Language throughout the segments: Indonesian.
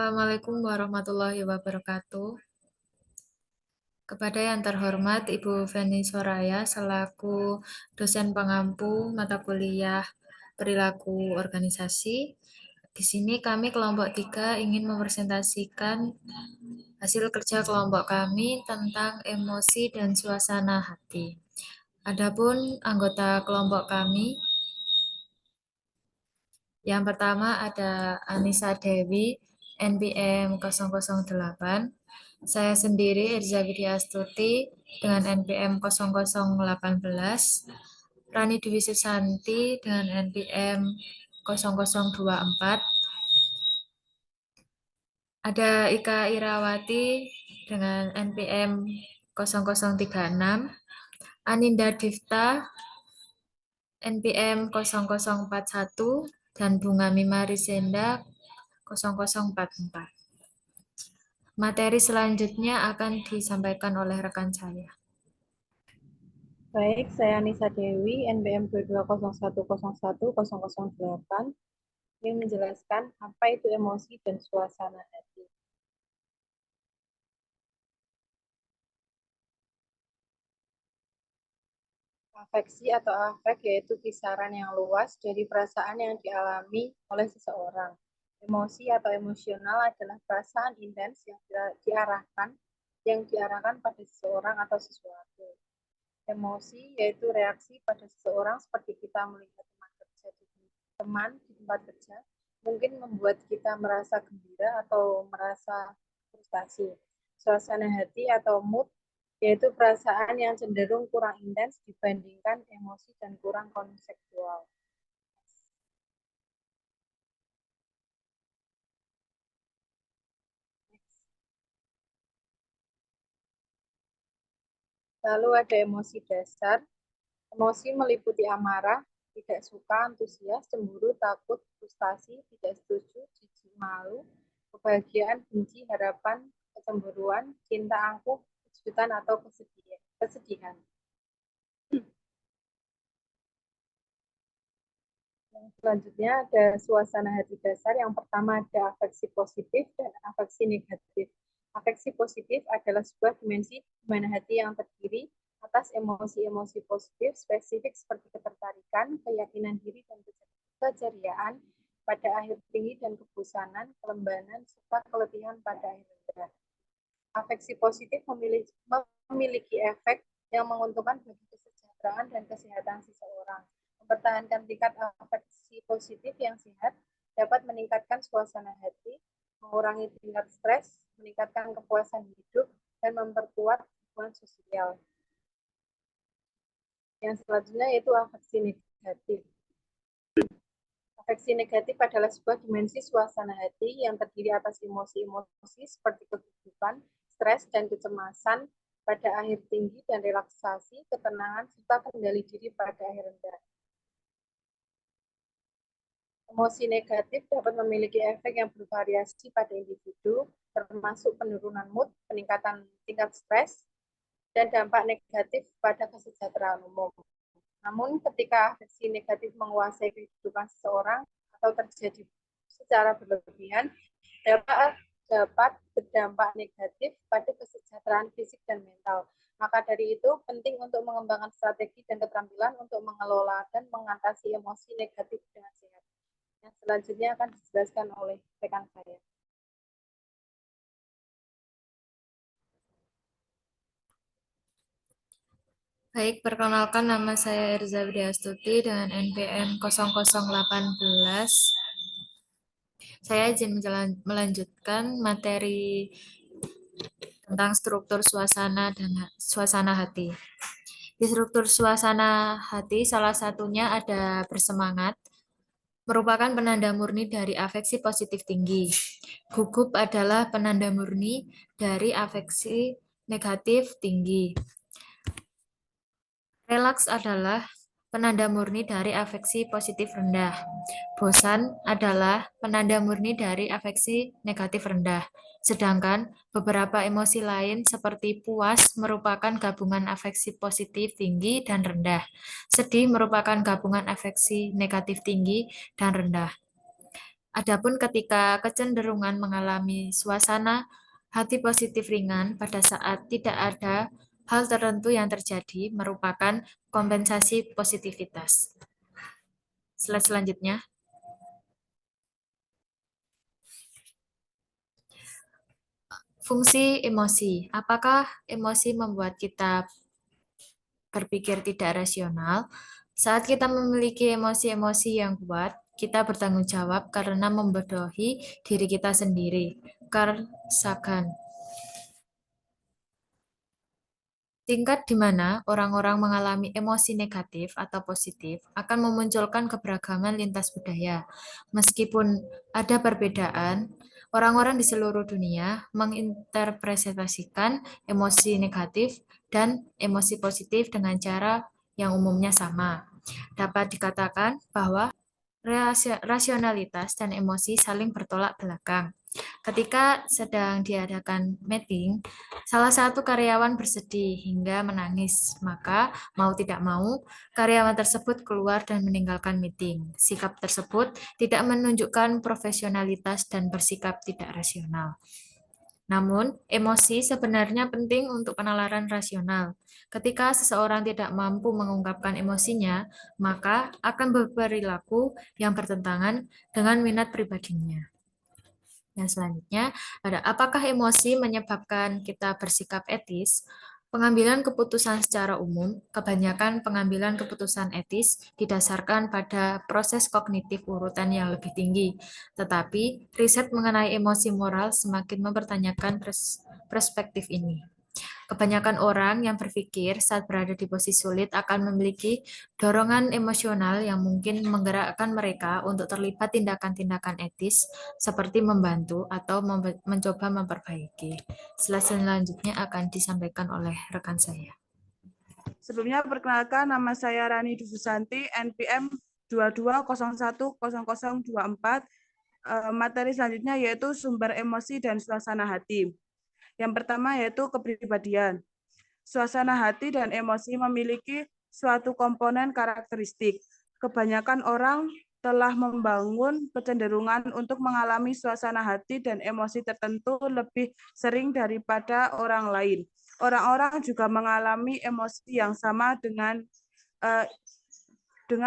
Assalamualaikum warahmatullahi wabarakatuh. Kepada yang terhormat Ibu Feni Soraya selaku dosen pengampu mata kuliah perilaku organisasi. Di sini kami kelompok 3 ingin mempresentasikan hasil kerja kelompok kami tentang emosi dan suasana hati. Adapun anggota kelompok kami, yang pertama ada Anissa Dewi, NPM 008. Saya sendiri Erza Widya Astuti dengan NPM 0018. Rani Dwi Susanti dengan NPM 0024. Ada Ika Irawati dengan NPM 0036. Aninda Divta NPM 0041 dan Bunga Mima Rizenda 0044. Materi selanjutnya akan disampaikan oleh rekan saya. Baik, saya Nisa Dewi, NPM 22010108, ingin menjelaskan apa itu emosi dan suasana hati. Afeksi atau afek yaitu kisaran yang luas dari perasaan yang dialami oleh seseorang. Emosi atau emosional adalah perasaan intens yang diarahkan pada seseorang atau sesuatu. Emosi yaitu reaksi pada seseorang seperti kita melihat teman di tempat kerja, mungkin membuat kita merasa gembira atau merasa frustasi. Suasana hati atau mood yaitu perasaan yang cenderung kurang intens dibandingkan emosi dan kurang konseptual. Lalu ada emosi dasar. Emosi meliputi amarah, tidak suka, antusias, cemburu, takut, frustasi, tidak setuju, jijik, malu, kebahagiaan, benci, harapan, kecemburuan, cinta angkuh, kejutan atau kesedihan. Selanjutnya ada suasana hati dasar. Yang pertama ada afeksi positif dan afeksi negatif. Afeksi positif adalah sebuah dimensi di mana hati yang terdiri atas emosi-emosi positif spesifik seperti ketertarikan, keyakinan diri, dan keceriaan pada akhir tinggi dan kebosanan, kelembanan, serta keletihan pada akhir rendah. Afeksi positif memiliki efek yang menguntungkan bagi kesejahteraan dan kesehatan seseorang. Mempertahankan tingkat afeksi positif yang sehat dapat meningkatkan suasana hati, mengurangi tingkat stres, meningkatkan kepuasan hidup, dan memperkuat hubungan sosial. Yang selanjutnya yaitu afeksi negatif. Afeksi negatif adalah sebuah dimensi suasana hati yang terdiri atas emosi-emosi seperti kegugupan, stres, dan kecemasan pada akhir tinggi dan relaksasi, ketenangan, serta kendali diri pada akhir rendah. Emosi negatif dapat memiliki efek yang bervariasi pada individu, termasuk penurunan mood, peningkatan tingkat stres, dan dampak negatif pada kesejahteraan umum. Namun ketika afeksi negatif menguasai kehidupan seseorang atau terjadi secara berlebihan, dapat berdampak negatif pada kesejahteraan fisik dan mental. Maka dari itu penting untuk mengembangkan strategi dan keterampilan untuk mengelola dan mengatasi emosi negatif dengan sehat. Yang selanjutnya akan dijelaskan oleh rekan saya. Baik, perkenalkan nama saya Erza Widya Astuti dengan NPM 0018. Saya izin melanjutkan materi tentang struktur suasana hati. Di struktur suasana hati salah satunya ada bersemangat, merupakan penanda murni dari afeksi positif tinggi. Gugup adalah penanda murni dari afeksi negatif tinggi. Relaks adalah penanda murni dari afeksi positif rendah. Bosan adalah penanda murni dari afeksi negatif rendah. Sedangkan beberapa emosi lain seperti puas merupakan gabungan afeksi positif tinggi dan rendah. Sedih merupakan gabungan afeksi negatif tinggi dan rendah. Adapun ketika kecenderungan mengalami suasana hati positif ringan pada saat tidak ada hal tertentu yang terjadi merupakan kompensasi positivitas. Slide selanjutnya. Fungsi emosi. Apakah emosi membuat kita berpikir tidak rasional? Saat kita memiliki emosi-emosi yang kuat, kita bertanggung jawab karena membodohi diri kita sendiri. Carl Sagan. Tingkat di mana orang-orang mengalami emosi negatif atau positif akan memunculkan keberagaman lintas budaya. Meskipun ada perbedaan, orang-orang di seluruh dunia menginterpretasikan emosi negatif dan emosi positif dengan cara yang umumnya sama. Dapat dikatakan bahwa rasionalitas dan emosi saling bertolak belakang. Ketika sedang diadakan meeting, salah satu karyawan bersedih hingga menangis. Maka, mau tidak mau, karyawan tersebut keluar dan meninggalkan meeting. Sikap tersebut tidak menunjukkan profesionalitas dan bersikap tidak rasional. Namun, emosi sebenarnya penting untuk penalaran rasional. Ketika seseorang tidak mampu mengungkapkan emosinya, maka akan berperilaku yang bertentangan dengan minat pribadinya. Yang selanjutnya ada apakah emosi menyebabkan kita bersikap etis? Pengambilan keputusan secara umum, kebanyakan pengambilan keputusan etis didasarkan pada proses kognitif urutan yang lebih tinggi. Tetapi, riset mengenai emosi moral semakin mempertanyakan perspektif ini. Kebanyakan orang yang berpikir saat berada di posisi sulit akan memiliki dorongan emosional yang mungkin menggerakkan mereka untuk terlibat tindakan-tindakan etis seperti membantu atau mencoba memperbaiki. Selanjutnya akan disampaikan oleh rekan saya. Sebelumnya perkenalkan, nama saya Rani Dususanti, NPM 22010024. Materi selanjutnya yaitu sumber emosi dan suasana hati. Yang pertama yaitu kepribadian. Suasana hati dan emosi memiliki suatu komponen karakteristik. Kebanyakan orang telah membangun kecenderungan untuk mengalami suasana hati dan emosi tertentu lebih sering daripada orang lain. Orang-orang juga mengalami emosi yang sama dengan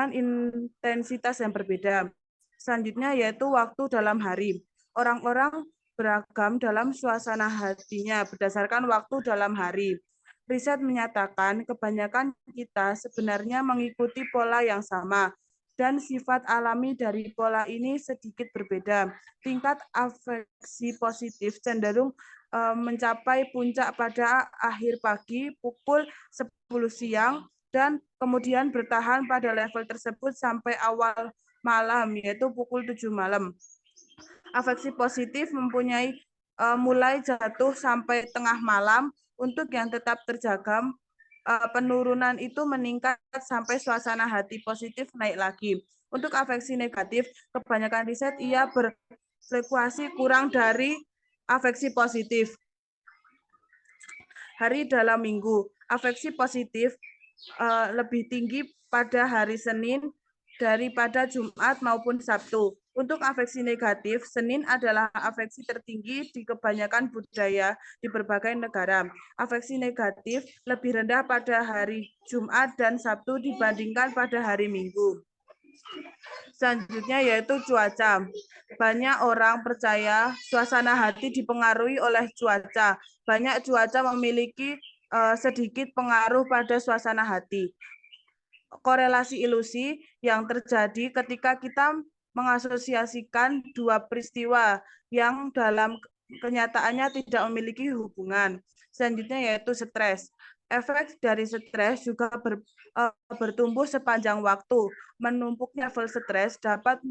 intensitas yang berbeda. Selanjutnya yaitu waktu dalam hari. Orang-orang beragam dalam suasana hatinya berdasarkan waktu dalam hari. Riset menyatakan kebanyakan kita sebenarnya mengikuti pola yang sama, dan sifat alami dari pola ini sedikit berbeda. Tingkat afeksi positif cenderung mencapai puncak pada akhir pagi pukul 10 siang dan kemudian bertahan pada level tersebut sampai awal malam, yaitu pukul 7 malam. Afeksi positif mempunyai mulai jatuh sampai tengah malam. Untuk yang tetap terjaga, penurunan itu meningkat sampai suasana hati positif naik lagi. Untuk afeksi negatif, kebanyakan riset ia berfluktuasi kurang dari afeksi positif. Hari dalam minggu, afeksi positif lebih tinggi pada hari Senin daripada Jumat maupun Sabtu. Untuk afeksi negatif, Senin adalah afeksi tertinggi di kebanyakan budaya di berbagai negara. Afeksi negatif lebih rendah pada hari Jumat dan Sabtu dibandingkan pada hari Minggu. Selanjutnya yaitu cuaca. Banyak orang percaya suasana hati dipengaruhi oleh cuaca. Banyak cuaca memiliki sedikit pengaruh pada suasana hati. Korelasi ilusi yang terjadi ketika kita mengasosiasikan dua peristiwa yang dalam kenyataannya tidak memiliki hubungan. Selanjutnya yaitu stres. Efek dari stres juga bertumbuh sepanjang waktu. Menumpuknya level stres dapat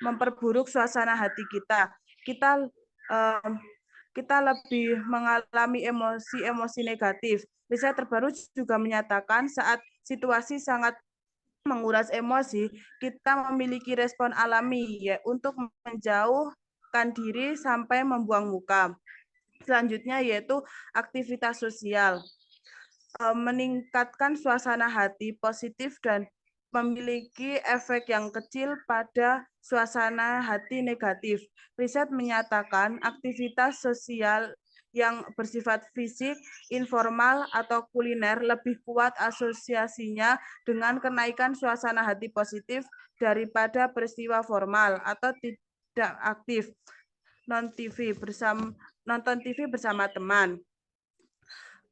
memperburuk suasana hati kita. Kita lebih mengalami emosi-emosi negatif. Riset terbaru juga menyatakan saat situasi sangat menguras emosi, kita memiliki respon alami ya untuk menjauhkan diri sampai membuang muka. Selanjutnya yaitu aktivitas sosial. Meningkatkan suasana hati positif dan memiliki efek yang kecil pada suasana hati negatif. Riset menyatakan aktivitas sosial yang bersifat fisik, informal, atau kuliner lebih kuat asosiasinya dengan kenaikan suasana hati positif daripada peristiwa formal atau tidak aktif nonton TV bersama teman.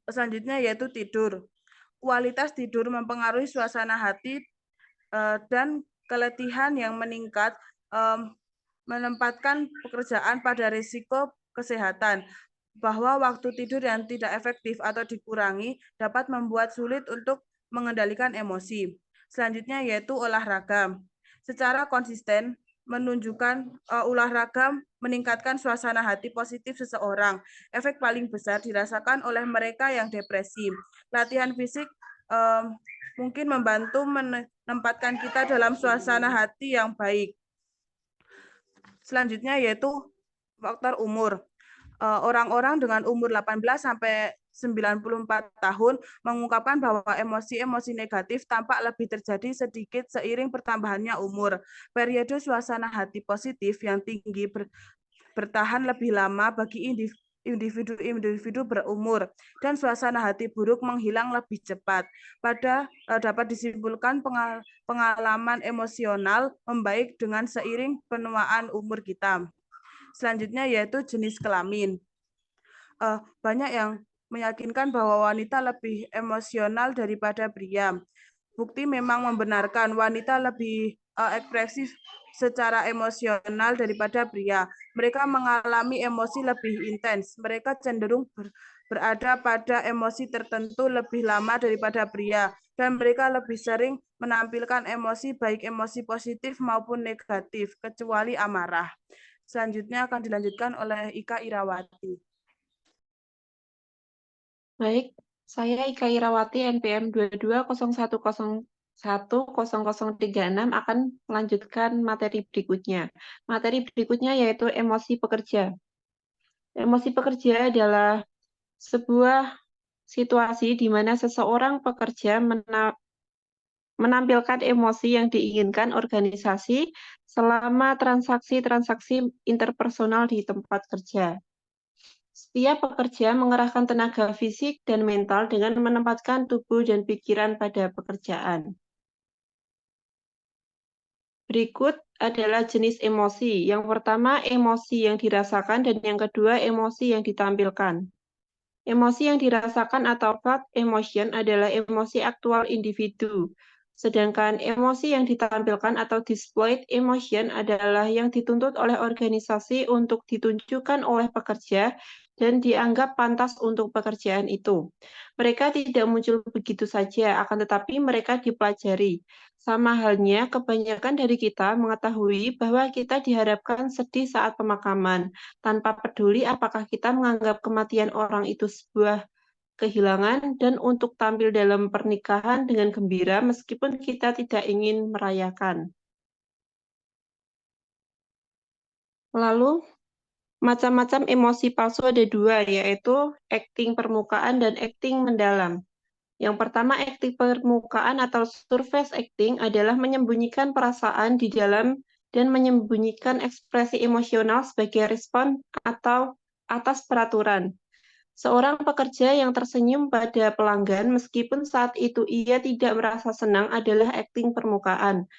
Selanjutnya yaitu tidur. Kualitas tidur mempengaruhi suasana hati dan keletihan yang meningkat menempatkan pekerjaan pada risiko kesehatan, bahwa waktu tidur yang tidak efektif atau dikurangi dapat membuat sulit untuk mengendalikan emosi. Selanjutnya yaitu olahraga. Secara konsisten menunjukkan olahraga meningkatkan suasana hati positif seseorang. Efek paling besar dirasakan oleh mereka yang depresi. Latihan fisik mungkin membantu menempatkan kita dalam suasana hati yang baik. Selanjutnya yaitu faktor umur. Orang-orang dengan umur 18 sampai 94 tahun mengungkapkan bahwa emosi-emosi negatif tampak lebih terjadi sedikit seiring pertambahannya umur. Periode suasana hati positif yang tinggi bertahan lebih lama bagi individu berumur, dan suasana hati buruk menghilang lebih cepat. Dapat disimpulkan pengalaman emosional membaik dengan seiring penuaan umur kita. Selanjutnya yaitu jenis kelamin. Banyak yang meyakinkan bahwa wanita lebih emosional daripada pria. Bukti memang membenarkan wanita lebih ekspresif secara emosional daripada pria. Mereka mengalami emosi lebih intens. Mereka cenderung berada pada emosi tertentu lebih lama daripada pria, dan mereka lebih sering menampilkan emosi baik emosi positif maupun negatif, kecuali amarah. Selanjutnya akan dilanjutkan oleh Ika Irawati. Baik, saya Ika Irawati NPM 2201010036 akan melanjutkan materi berikutnya. Materi berikutnya yaitu emosi pekerja. Emosi pekerja adalah sebuah situasi di mana seseorang pekerja menampilkan emosi yang diinginkan organisasi selama transaksi-transaksi interpersonal di tempat kerja. Setiap pekerja mengerahkan tenaga fisik dan mental dengan menempatkan tubuh dan pikiran pada pekerjaan. Berikut adalah jenis emosi. Yang pertama, emosi yang dirasakan, dan yang kedua, emosi yang ditampilkan. Emosi yang dirasakan atau felt emotion adalah emosi aktual individu. Sedangkan emosi yang ditampilkan atau displayed emotion adalah yang dituntut oleh organisasi untuk ditunjukkan oleh pekerja dan dianggap pantas untuk pekerjaan itu. Mereka tidak muncul begitu saja, akan tetapi mereka dipelajari. Sama halnya, kebanyakan dari kita mengetahui bahwa kita diharapkan sedih saat pemakaman, tanpa peduli apakah kita menganggap kematian orang itu sebuah kehilangan, dan untuk tampil dalam pernikahan dengan gembira meskipun kita tidak ingin merayakan. Lalu, macam-macam emosi palsu ada dua, yaitu acting permukaan dan acting mendalam. Yang pertama, acting permukaan atau surface acting adalah menyembunyikan perasaan di dalam dan menyembunyikan ekspresi emosional sebagai respon atau atas peraturan. Seorang pekerja yang tersenyum pada pelanggan meskipun saat itu ia tidak merasa senang adalah acting permukaan.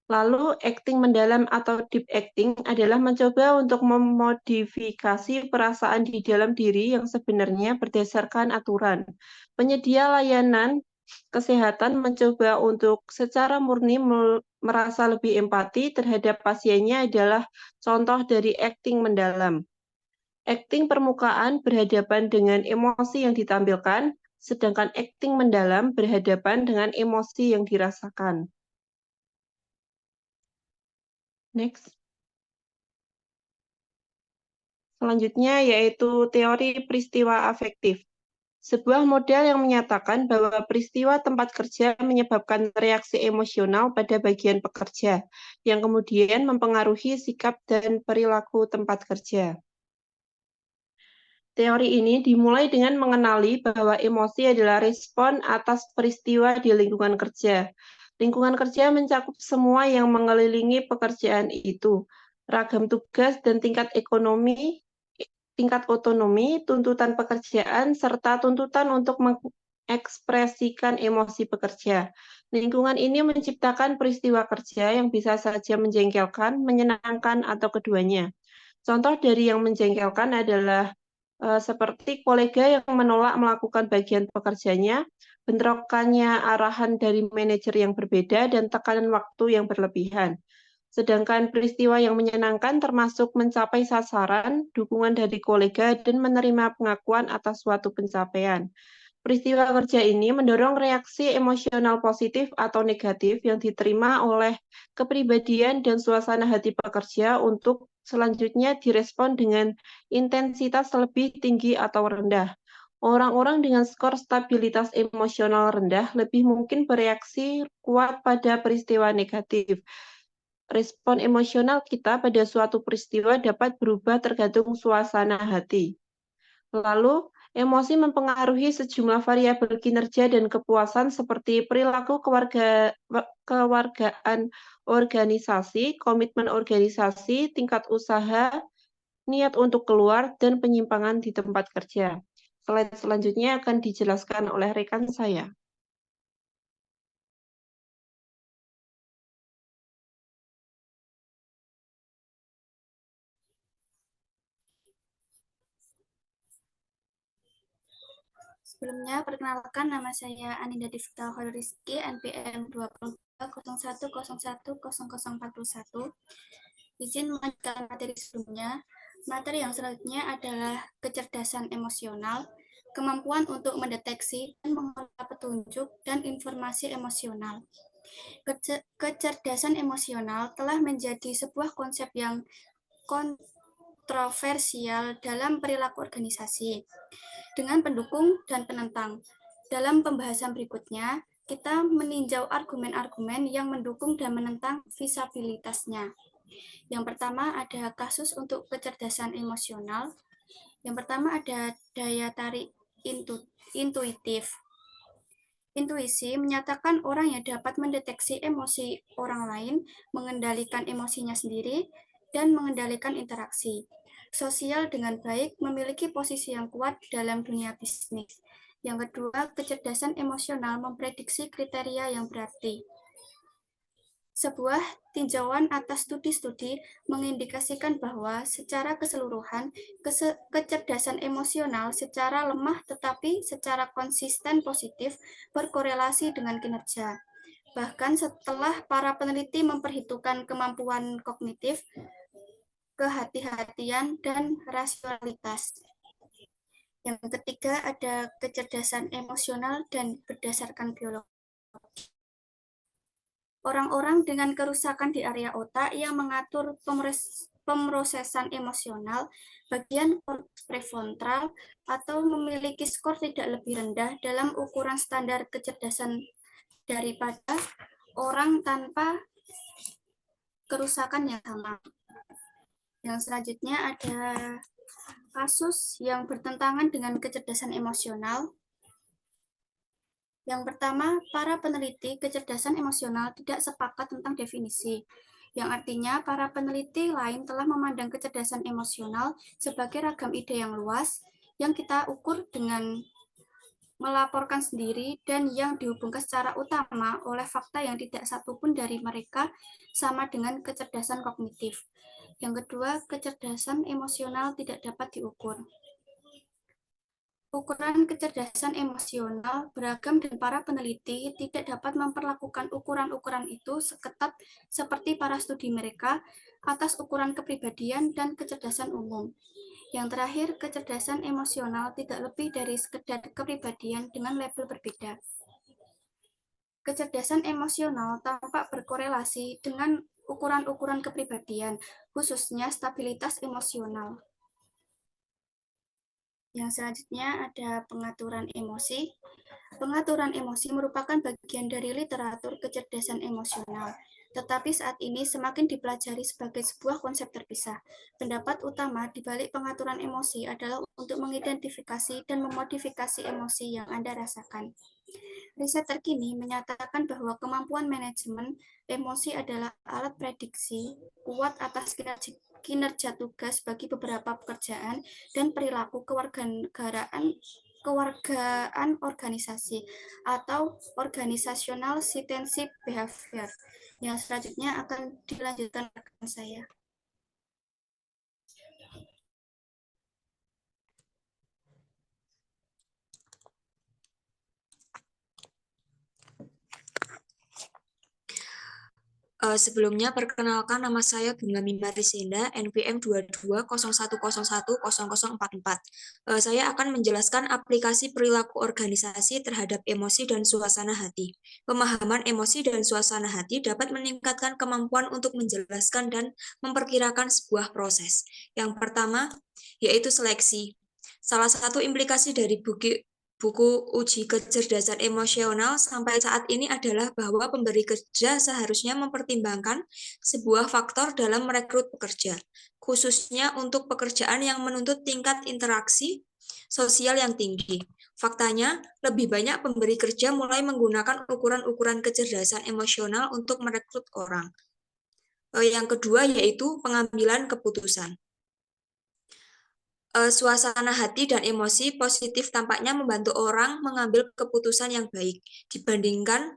Lalu, acting mendalam atau deep acting adalah mencoba untuk memodifikasi perasaan di dalam diri yang sebenarnya berdasarkan aturan. Penyedia layanan kesehatan mencoba untuk secara murni merasa lebih empati terhadap pasiennya adalah contoh dari acting mendalam. Acting permukaan berhadapan dengan emosi yang ditampilkan, sedangkan acting mendalam berhadapan dengan emosi yang dirasakan. Next. Selanjutnya yaitu teori peristiwa afektif. Sebuah model yang menyatakan bahwa peristiwa tempat kerja menyebabkan reaksi emosional pada bagian pekerja, yang kemudian mempengaruhi sikap dan perilaku tempat kerja. Teori ini dimulai dengan mengenali bahwa emosi adalah respon atas peristiwa di lingkungan kerja. Lingkungan kerja mencakup semua yang mengelilingi pekerjaan itu, ragam tugas dan tingkat otonomi, tuntutan pekerjaan, serta tuntutan untuk mengekspresikan emosi pekerja. Lingkungan ini menciptakan peristiwa kerja yang bisa saja menjengkelkan, menyenangkan, atau keduanya. Contoh dari yang menjengkelkan adalah seperti kolega yang menolak melakukan bagian pekerjaannya, bentrokannya arahan dari manajer yang berbeda, dan tekanan waktu yang berlebihan. Sedangkan peristiwa yang menyenangkan termasuk mencapai sasaran, dukungan dari kolega, dan menerima pengakuan atas suatu pencapaian. Peristiwa kerja ini mendorong reaksi emosional positif atau negatif yang diterima oleh kepribadian dan suasana hati pekerja untuk selanjutnya direspon dengan intensitas lebih tinggi atau rendah. Orang-orang dengan skor stabilitas emosional rendah lebih mungkin bereaksi kuat pada peristiwa negatif. Respon emosional kita pada suatu peristiwa dapat berubah tergantung suasana hati. Lalu, emosi mempengaruhi sejumlah variabel kinerja dan kepuasan seperti perilaku kewargaan organisasi, komitmen organisasi, tingkat usaha, niat untuk keluar, dan penyimpangan di tempat kerja. Slide selanjutnya akan dijelaskan oleh rekan saya. Sebelumnya, perkenalkan nama saya Aninda Divta Rizky, NPM 2201010041. Izin melanjutkan materi sebelumnya. Materi yang selanjutnya adalah kecerdasan emosional, kemampuan untuk mendeteksi dan mengolah petunjuk dan informasi emosional. Kecerdasan emosional telah menjadi sebuah konsep yang kontroversial dalam perilaku organisasi, dengan pendukung dan penentang. Dalam pembahasan berikutnya, kita meninjau argumen-argumen yang mendukung dan menentang feasibilitasnya. Yang pertama ada kasus untuk kecerdasan emosional. Yang pertama ada daya tarik intuitif. Intuisi menyatakan orang yang dapat mendeteksi emosi orang lain, mengendalikan emosinya sendiri, dan mengendalikan interaksi sosial dengan baik, memiliki posisi yang kuat dalam dunia bisnis. Yang kedua, kecerdasan emosional memprediksi kriteria yang berarti. Sebuah tinjauan atas studi-studi mengindikasikan bahwa secara keseluruhan, kecerdasan emosional secara lemah tetapi secara konsisten positif berkorelasi dengan kinerja. Bahkan setelah para peneliti memperhitungkan kemampuan kognitif, kehati-hatian, dan rasionalitas. Yang ketiga ada kecerdasan emosional dan berdasarkan biologi. Orang-orang dengan kerusakan di area otak yang mengatur pemrosesan emosional, bagian korteks prefrontal, atau memiliki skor tidak lebih rendah dalam ukuran standar kecerdasan daripada orang tanpa kerusakan yang sama. Yang selanjutnya ada kasus yang bertentangan dengan kecerdasan emosional. Yang pertama, para peneliti kecerdasan emosional tidak sepakat tentang definisi, yang artinya para peneliti lain telah memandang kecerdasan emosional sebagai ragam ide yang luas, yang kita ukur dengan melaporkan sendiri dan yang dihubungkan secara utama oleh fakta yang tidak satupun dari mereka sama dengan kecerdasan kognitif. Yang kedua, kecerdasan emosional tidak dapat diukur. Ukuran kecerdasan emosional beragam dan para peneliti tidak dapat memperlakukan ukuran-ukuran itu seketat seperti para studi mereka atas ukuran kepribadian dan kecerdasan umum. Yang terakhir, kecerdasan emosional tidak lebih dari sekedar kepribadian dengan label berbeda. Kecerdasan emosional tampak berkorelasi dengan ukuran-ukuran kepribadian, khususnya stabilitas emosional. Yang selanjutnya ada pengaturan emosi. Pengaturan emosi merupakan bagian dari literatur kecerdasan emosional, tetapi saat ini semakin dipelajari sebagai sebuah konsep terpisah. Pendapat utama di balik pengaturan emosi adalah untuk mengidentifikasi dan memodifikasi emosi yang Anda rasakan. Riset terkini menyatakan bahwa kemampuan manajemen emosi adalah alat prediksi kuat atas kinerja tugas bagi beberapa pekerjaan dan perilaku kewargaan organisasi atau organisasional citizenship behavior. Yang selanjutnya akan dilanjutkan rekan saya. Sebelumnya, perkenalkan nama saya Bunga Mima Risenda, NPM 2201010044. Saya akan menjelaskan aplikasi perilaku organisasi terhadap emosi dan suasana hati. Pemahaman emosi dan suasana hati dapat meningkatkan kemampuan untuk menjelaskan dan memperkirakan sebuah proses. Yang pertama, yaitu seleksi. Salah satu implikasi dari buku uji kecerdasan emosional sampai saat ini adalah bahwa pemberi kerja seharusnya mempertimbangkan sebuah faktor dalam merekrut pekerja, khususnya untuk pekerjaan yang menuntut tingkat interaksi sosial yang tinggi. Faktanya, lebih banyak pemberi kerja mulai menggunakan ukuran-ukuran kecerdasan emosional untuk merekrut orang. Yang kedua yaitu pengambilan keputusan. Suasana hati dan emosi positif tampaknya membantu orang mengambil keputusan yang baik dibandingkan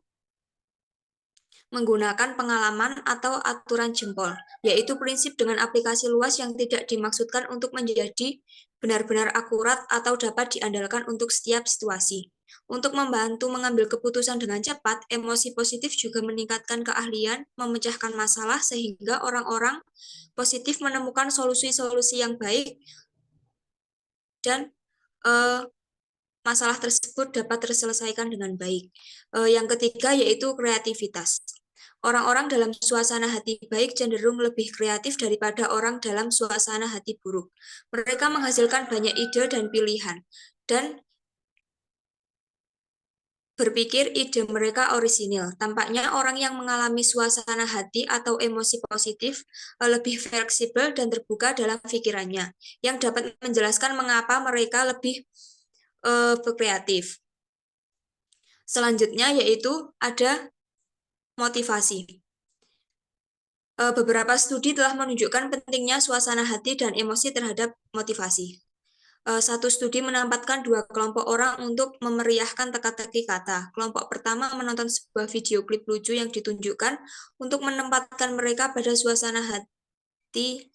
menggunakan pengalaman atau aturan jempol, yaitu prinsip dengan aplikasi luas yang tidak dimaksudkan untuk menjadi benar-benar akurat atau dapat diandalkan untuk setiap situasi. Untuk membantu mengambil keputusan dengan cepat, emosi positif juga meningkatkan keahlian memecahkan masalah sehingga orang-orang positif menemukan solusi-solusi yang baik dan masalah tersebut dapat terselesaikan dengan baik. Yang ketiga yaitu kreativitas. Orang-orang dalam suasana hati baik cenderung lebih kreatif daripada orang dalam suasana hati buruk. Mereka menghasilkan banyak ide dan pilihan, dan berpikir ide mereka orisinil. Tampaknya orang yang mengalami suasana hati atau emosi positif lebih fleksibel dan terbuka dalam pikirannya, yang dapat menjelaskan mengapa mereka lebih berkreatif. Selanjutnya yaitu ada motivasi. Beberapa studi telah menunjukkan pentingnya suasana hati dan emosi terhadap motivasi. Satu studi menempatkan dua kelompok orang untuk memeriahkan teka-teki kata. Kelompok pertama menonton sebuah video klip lucu yang ditunjukkan untuk menempatkan mereka pada suasana hati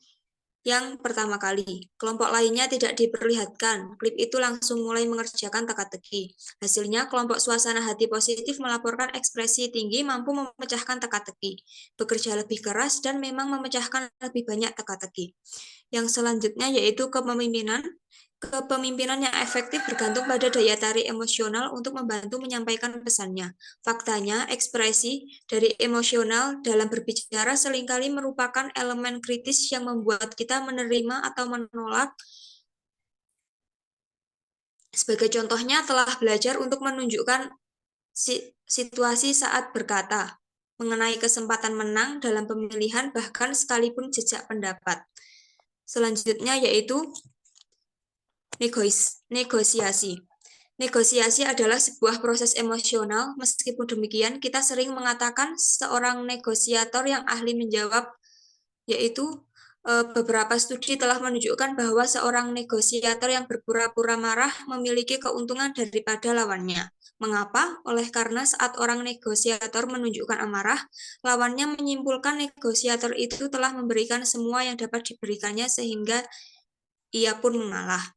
yang pertama kali. Kelompok lainnya tidak diperlihatkan. Klip itu langsung mulai mengerjakan teka-teki. Hasilnya, kelompok suasana hati positif melaporkan ekspresi tinggi mampu memecahkan teka-teki, bekerja lebih keras, dan memang memecahkan lebih banyak teka-teki. Yang selanjutnya yaitu kepemimpinan. Kepemimpinan yang efektif bergantung pada daya tarik emosional untuk membantu menyampaikan pesannya. Faktanya, ekspresi dari emosional dalam berbicara seringkali merupakan elemen kritis yang membuat kita menerima atau menolak. Sebagai contohnya, telah belajar untuk menunjukkan situasi saat berkata, mengenai kesempatan menang dalam pemilihan, bahkan sekalipun jejak pendapat. Selanjutnya yaitu negosiasi. Negosiasi adalah sebuah proses emosional. Meskipun demikian, kita sering mengatakan seorang negosiator yang ahli menjawab, yaitu beberapa studi telah menunjukkan bahwa seorang negosiator yang berpura-pura marah memiliki keuntungan daripada lawannya. Mengapa? Oleh karena saat orang negosiator menunjukkan amarah, lawannya menyimpulkan negosiator itu telah memberikan semua yang dapat diberikannya sehingga ia pun mengalah.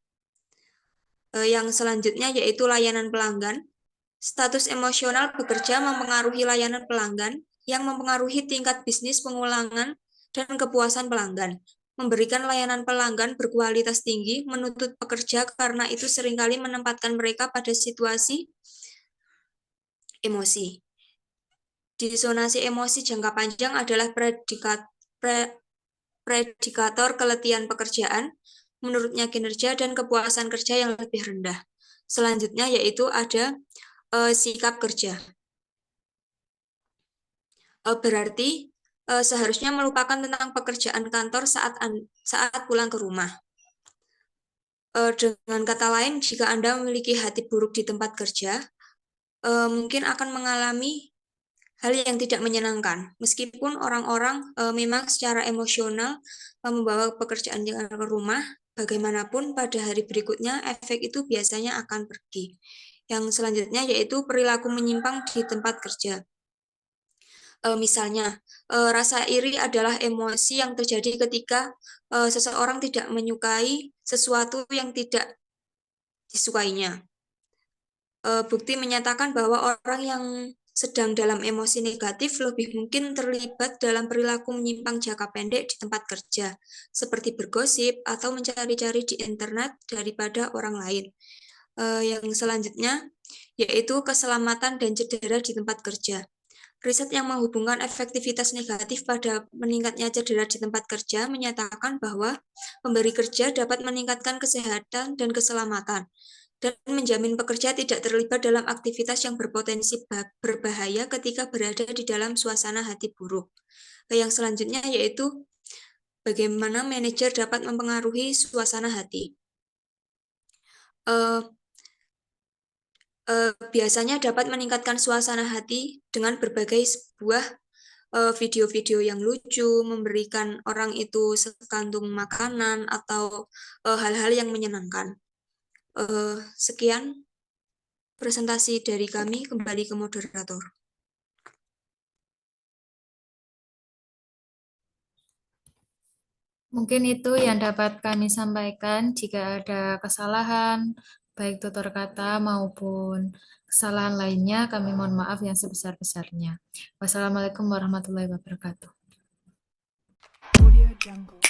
Yang selanjutnya yaitu layanan pelanggan. Status emosional bekerja mempengaruhi layanan pelanggan yang mempengaruhi tingkat bisnis pengulangan dan kepuasan pelanggan. Memberikan layanan pelanggan berkualitas tinggi menuntut pekerja karena itu seringkali menempatkan mereka pada situasi emosi. Disonansi emosi jangka panjang adalah predikator keletihan pekerjaan, menurutnya kinerja dan kepuasan kerja yang lebih rendah. Selanjutnya yaitu ada sikap kerja. Berarti seharusnya melupakan tentang pekerjaan kantor saat pulang ke rumah. Dengan kata lain, jika Anda memiliki hati buruk di tempat kerja, mungkin akan mengalami hal yang tidak menyenangkan. Meskipun orang-orang memang secara emosional membawa pekerjaan yang ke rumah, bagaimanapun pada hari berikutnya efek itu biasanya akan pergi. Yang selanjutnya yaitu perilaku menyimpang di tempat kerja. Misalnya, rasa iri adalah emosi yang terjadi ketika seseorang tidak menyukai sesuatu yang tidak disukainya. Bukti menyatakan bahwa orang yang sedang dalam emosi negatif lebih mungkin terlibat dalam perilaku menyimpang jangka pendek di tempat kerja, seperti bergosip atau mencari-cari di internet daripada orang lain. Yang selanjutnya yaitu keselamatan dan cedera di tempat kerja. Riset yang menghubungkan efektivitas negatif pada meningkatnya cedera di tempat kerja menyatakan bahwa pemberi kerja dapat meningkatkan kesehatan dan keselamatan dan menjamin pekerja tidak terlibat dalam aktivitas yang berpotensi berbahaya ketika berada di dalam suasana hati buruk. Yang selanjutnya yaitu bagaimana manajer dapat mempengaruhi suasana hati. Biasanya dapat meningkatkan suasana hati dengan berbagai sebuah video-video yang lucu, memberikan orang itu sekantung makanan, atau hal-hal yang menyenangkan. Sekian presentasi dari kami, kembali ke moderator. Mungkin itu yang dapat kami sampaikan. Jika ada kesalahan, baik tutur kata maupun kesalahan lainnya, kami mohon maaf yang sebesar-besarnya. Wassalamualaikum warahmatullahi wabarakatuh. Audio Jungle.